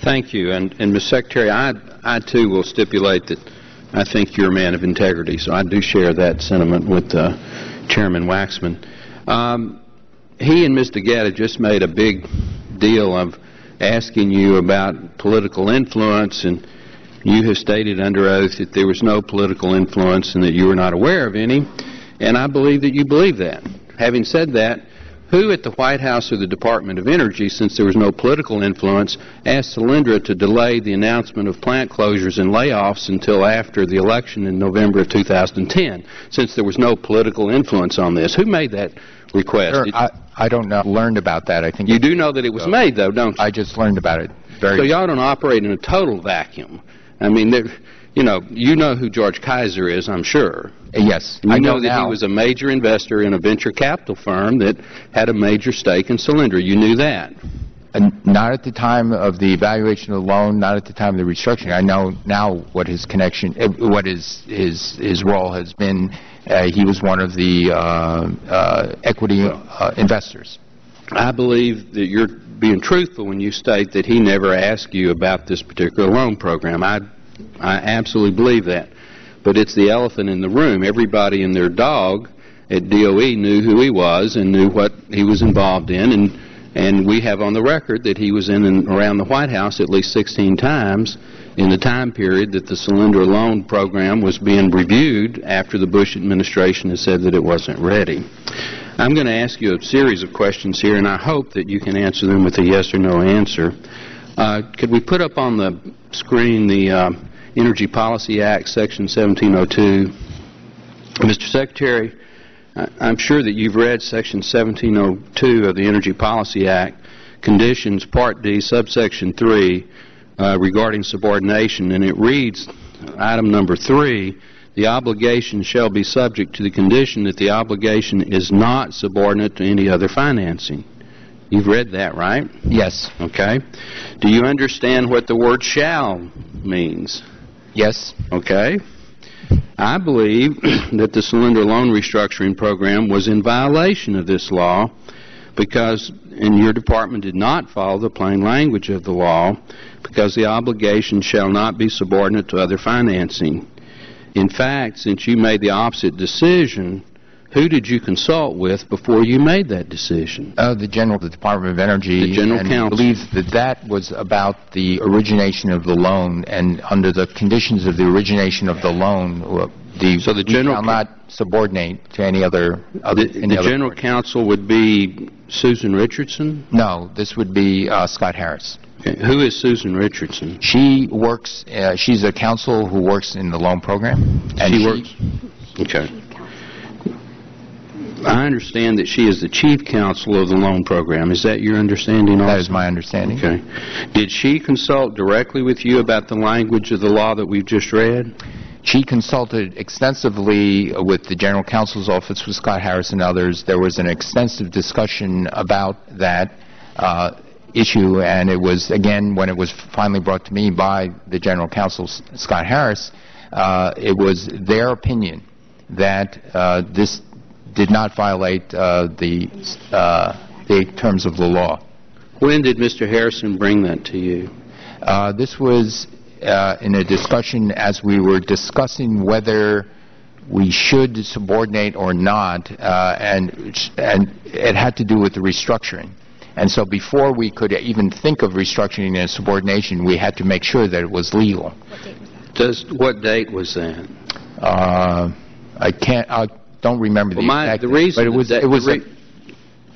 Thank you. And Ms. Secretary, I too will stipulate that I think you're a man of integrity, so I do share that sentiment with Chairman Waxman. He and Ms. DeGette just made a big deal of asking you about political influence, and you have stated under oath that there was no political influence and that you were not aware of any, and I believe that you believe that. Having said that, who at the White House or the Department of Energy, since there was no political influence, asked Solyndra to delay the announcement of plant closures and layoffs until after the election in November of 2010, since there was no political influence on this? Who made that request? Sure, I don't know. Learned about that. I think you do know that it was made, though, don't you? I just learned about it. So y'all don't operate in a total vacuum. I mean, you know who George Kaiser is, I'm sure. Yes, I know that he was a major investor in a venture capital firm that had a major stake in Solyndra. You knew that. And not at the time of the evaluation of the loan, not at the time of the restructuring. I know now what his connection, what his role has been. He was one of the equity investors. I believe that you're being truthful when you state that he never asked you about this particular loan program. I absolutely believe that. But it's the elephant in the room. Everybody and their dog at DOE knew who he was and knew what he was involved in, and we have on the record that he was in and around the White House at least 16 times in the time period that the Solyndra loan program was being reviewed after the Bush administration had said that it wasn't ready. I'm going to ask you a series of questions here, and I hope that you can answer them with a yes or no answer. Could we put up on the screen the Energy Policy Act, Section 1702? Mr. Secretary, I'm sure that you've read Section 1702 of the Energy Policy Act, Conditions, Part D, Subsection 3, regarding subordination, and it reads, item number 3, the obligation shall be subject to the condition that the obligation is not subordinate to any other financing. You've read that, right? Yes. Okay. Do you understand what the word shall means? Yes. Okay. I believe that the Solyndra loan restructuring program was in violation of this law because, and your department did not follow the plain language of the law, because the obligation shall not be subordinate to other financing. In fact, since you made the opposite decision, who did you consult with before you made that decision? The Department of Energy. The General Counsel. I believe that was about the origination of the loan, and under the conditions of the origination of the loan, so the General shall not subordinate to any other. The General Counsel would be Susan Richardson? No, this would be Scott Harris. Okay. Who is Susan Richardson? She works. She's a counsel who works in the loan program. And she works. Okay. I understand that she is the chief counsel of the loan program. Is that your understanding also? That is my understanding. Okay. Did she consult directly with you about the language of the law that we've just read? She consulted extensively with the General Counsel's office, with Scott Harris and others. There was an extensive discussion about that issue, and it was, again, when it was finally brought to me by the General Counsel, Scott Harris, it was their opinion that this did not violate the terms of the law. When did Mr. Harrison bring that to you? This was in a discussion as we were discussing whether we should subordinate or not, and it had to do with the restructuring. And so before we could even think of restructuring and subordination, we had to make sure that it was legal. What date was that? I don't remember the exact date, but it was.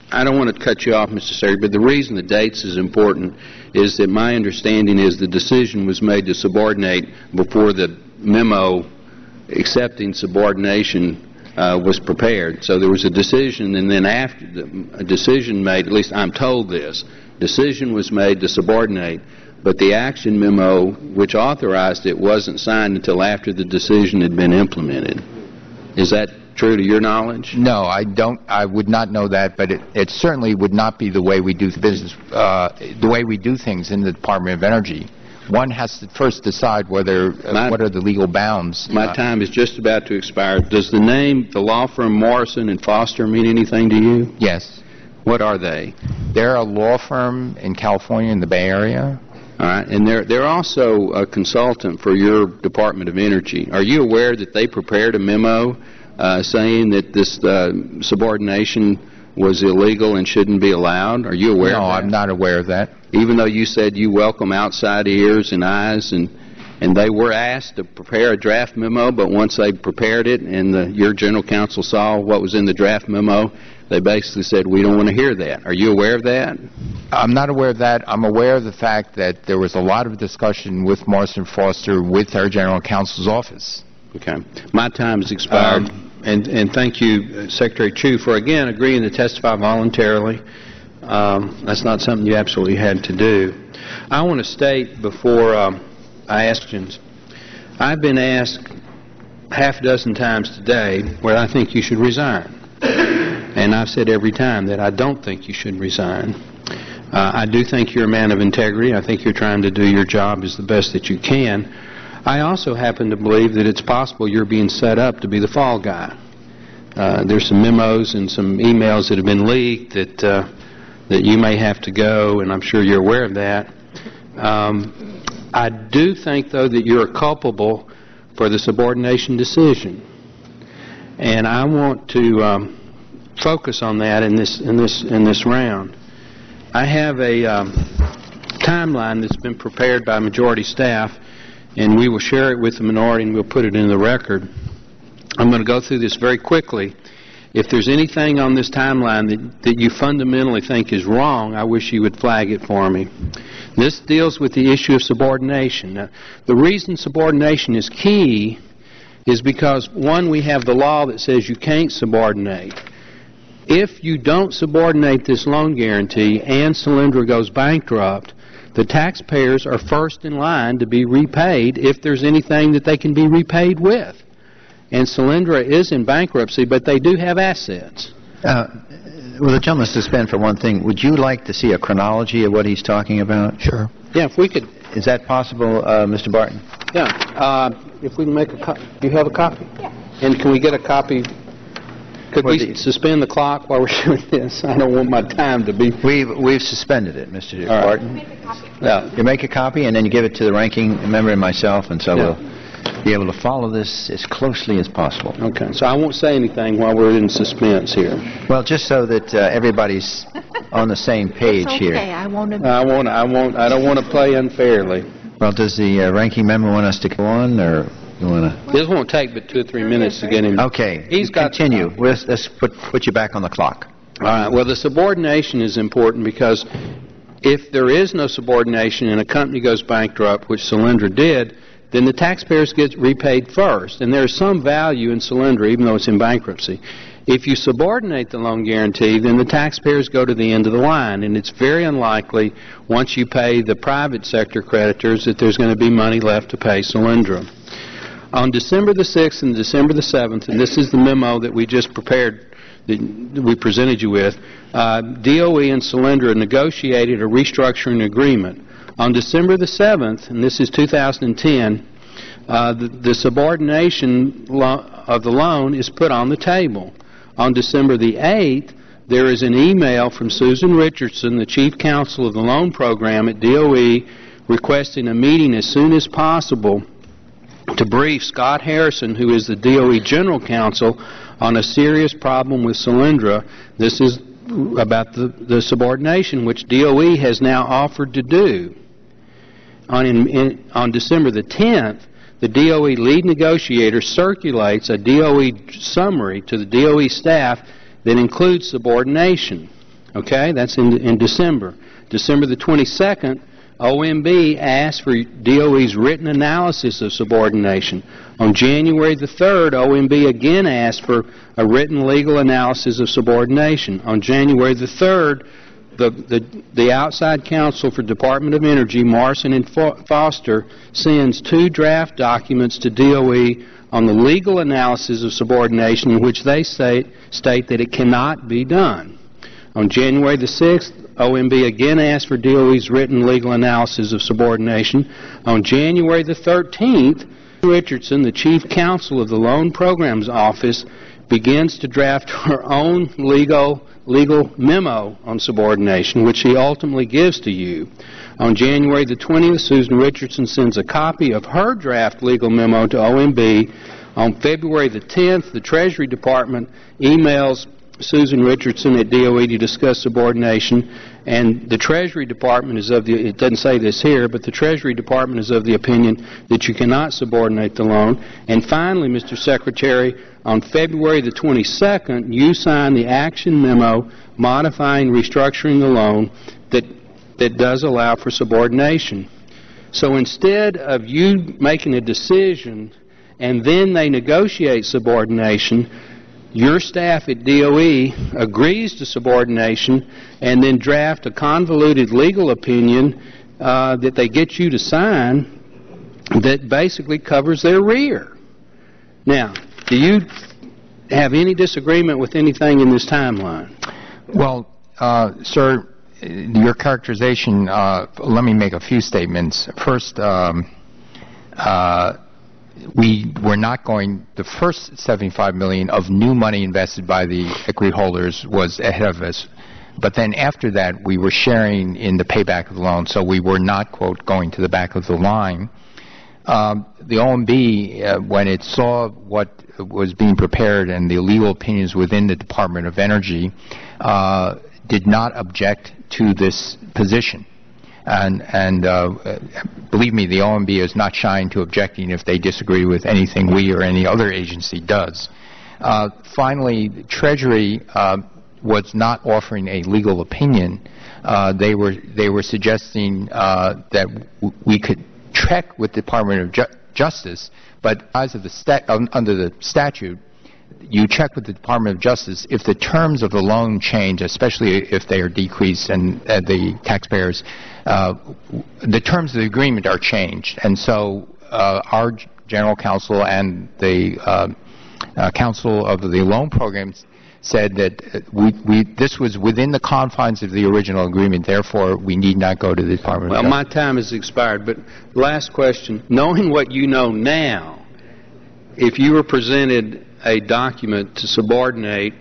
I don't want to cut you off, Mr. Secretary, but the reason the dates is important is that my understanding is the decision was made to subordinate before the memo accepting subordination was prepared. So there was a decision, and then after a decision made, at least I'm told this, decision was made to subordinate, but the action memo which authorized it wasn't signed until after the decision had been implemented. Is that true to your knowledge? No, I don't. I would not know that, but it certainly would not be the way we do business, the way we do things in the Department of Energy. One has to first decide whether what are the legal bounds. My time is just about to expire. Does the name, the law firm Morrison and Foster, mean anything to you? Yes. What are they? They're a law firm in California, in the Bay Area, All right, and they're also a consultant for your Department of Energy. Are you aware that they prepared a memo saying that this subordination was illegal and shouldn't be allowed? Are you aware of that? No, I'm not aware of that. Even though you said you welcome outside ears and eyes, and they were asked to prepare a draft memo, but once they prepared it and your general counsel saw what was in the draft memo, they basically said, we don't want to hear that. Are you aware of that? I'm not aware of that. I'm aware of the fact that there was a lot of discussion with Morrison Foster with our general counsel's office. Okay. My time has expired. And thank you, Secretary Chu, for, again, agreeing to testify voluntarily. That's not something you absolutely had to do. I want to state before I ask questions, I've been asked half a dozen times today where I think you should resign. And I've said every time that I don't think you should resign. I do think you're a man of integrity. I think you're trying to do your job as the best that you can. I also happen to believe that it's possible you're being set up to be the fall guy. There's some memos and some emails that have been leaked that you may have to go, and I'm sure you're aware of that. I do think, though, that you're culpable for the subordination decision, and I want to focus on that in this round. I have a timeline that's been prepared by majority staff, and we will share it with the minority and we'll put it in the record. I'm going to go through this very quickly. If there's anything on this timeline that you fundamentally think is wrong, I wish you would flag it for me. This deals with the issue of subordination. Now, the reason subordination is key is because, one, we have the law that says you can't subordinate. If you don't subordinate this loan guarantee and Solyndra goes bankrupt, the taxpayers are first in line to be repaid if there's anything that they can be repaid with. And Solyndra is in bankruptcy, but they do have assets. Will the gentleman suspend for one thing? Would you like to see a chronology of what he's talking about? Sure. Yeah, if we could. Is that possible, Mr. Barton? Yeah. If we can make a copy. Do you have a copy? Yeah. And can we get a copy? Could we suspend the clock while we're doing this? I don't want my time to be... We've suspended it, Mr. Barton. Yeah. You make a copy, and then you give it to the ranking member and myself, and so we'll be able to follow this as closely as possible. Okay. So I won't say anything while we're in suspense here. Well, just so that everybody's on the same page here. Okay, I don't want to play unfairly. Well, does the ranking member want us to go on, or... You wanna... This won't take but 2 or 3 minutes to get him. Okay. He's got continue. Let's put you back on the clock. All right. Well, the subordination is important because if there is no subordination and a company goes bankrupt, which Solyndra did, then the taxpayers get repaid first. And there's some value in Solyndra, even though it's in bankruptcy. If you subordinate the loan guarantee, then the taxpayers go to the end of the line, and it's very unlikely, once you pay the private sector creditors, that there's going to be money left to pay Solyndra. On December the 6th and December the 7th, and this is the memo that we just prepared, that we presented you with, DOE and Solyndra negotiated a restructuring agreement. On December the 7th, and this is 2010, the subordination of the loan is put on the table. On December the 8th, there is an email from Susan Richardson, the chief counsel of the loan program at DOE, requesting a meeting as soon as possible to brief Scott Harrison, who is the DOE General Counsel, on a serious problem with Solyndra. This is about the subordination, which DOE has now offered to do. On December the 10th, the DOE lead negotiator circulates a DOE summary to the DOE staff that includes subordination. Okay, that's in December. December the 22nd, OMB asked for DOE's written analysis of subordination. On January the 3rd, OMB again asked for a written legal analysis of subordination. On January the 3rd, the outside counsel for Department of Energy, Morrison and Foster, sends 2 draft documents to DOE on the legal analysis of subordination, in which they state that it cannot be done. On January the 6th, OMB again asked for DOE's written legal analysis of subordination. On January the 13th, Richardson, the chief counsel of the Loan Programs Office, begins to draft her own legal memo on subordination, which she ultimately gives to you. On January the 20th, Susan Richardson sends a copy of her draft legal memo to OMB. On February the 10th, the Treasury Department emails Susan Richardson at DOE to discuss subordination, and the Treasury Department is of the, it doesn't say this here, but the Treasury Department is of the opinion that you cannot subordinate the loan. And finally, Mr. Secretary, on February the 22nd, you sign the action memo modifying restructuring the loan that does allow for subordination. So instead of you making a decision and then they negotiate subordination, your staff at DOE agrees to subordination and then draft a convoluted legal opinion that they get you to sign that basically covers their rear. Now, do you have any disagreement with anything in this timeline? Well, sir, your characterization, let me make a few statements. First, we were not going, the first $75 million of new money invested by the equity holders was ahead of us. But then after that, we were sharing in the payback of the loan, so we were not, quote, going to the back of the line. The OMB, when it saw what was being prepared and the legal opinions within the Department of Energy, did not object to this position. And believe me, the OMB is not shying to objecting if they disagree with anything we or any other agency does. Finally, Treasury was not offering a legal opinion. They were suggesting that we could check with the Department of Justice, but as of under the statute, you check with the Department of Justice if the terms of the loan change, especially if they are decreased and the taxpayers, the terms of the agreement are changed. And so our general counsel and the counsel of the loan programs said that this was within the confines of the original agreement, therefore we need not go to the Department of Justice. Well, my time has expired, but last question. Knowing what you know now, if you were presented a document to subordinate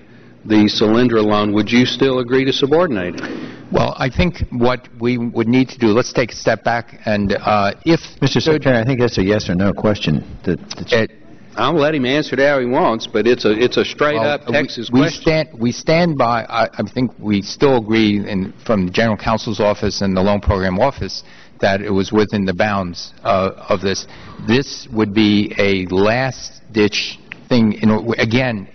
the Solyndra loan, would you still agree to subordinate it? Well, I think what we would need to do, let's take a step back, and if... Mr. Secretary, I think that's a yes or no question. I'll let him answer it how he wants, but it's a straight-up Texas question. We stand by, I think we still agree from the General Counsel's office and the Loan Program Office that it was within the bounds of this. This would be a last-ditch thing. Again,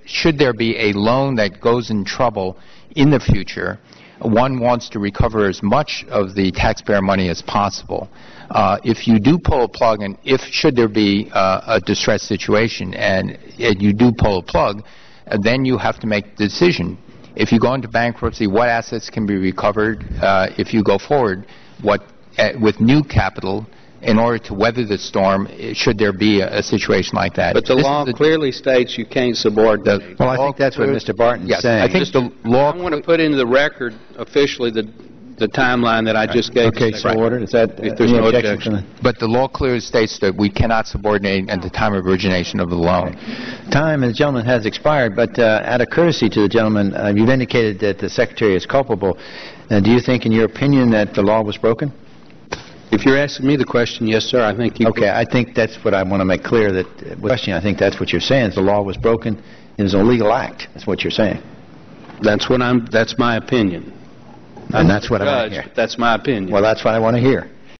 should there be a loan that goes in trouble in the future, one wants to recover as much of the taxpayer money as possible. If you do pull a plug, and should there be a distressed situation and you do pull a plug, then you have to make the decision. If you go into bankruptcy, what assets can be recovered? If you go forward, with new capital, in order to weather the storm, should there be a situation like that. But the law clearly states you can't subordinate. Well, I think that's what Mr. Barton is saying. I think the law... I want to put into the record officially the timeline that I just gave. Okay, so ordered. Is that if there's no objection? But the law clearly states that we cannot subordinate at the time of origination of the loan. Time, the gentleman, has expired, but out of courtesy to the gentleman, you've indicated that the Secretary is culpable. Do you think, in your opinion, that the law was broken? If you're asking me the question, yes, sir, I think you... Okay, I think that's what I want to make clear, that question, I think that's what you're saying, is the law was broken. It was an illegal act. That's what you're saying. That's my opinion. And that's what I want to hear. That's my opinion. Well, that's what I want to hear.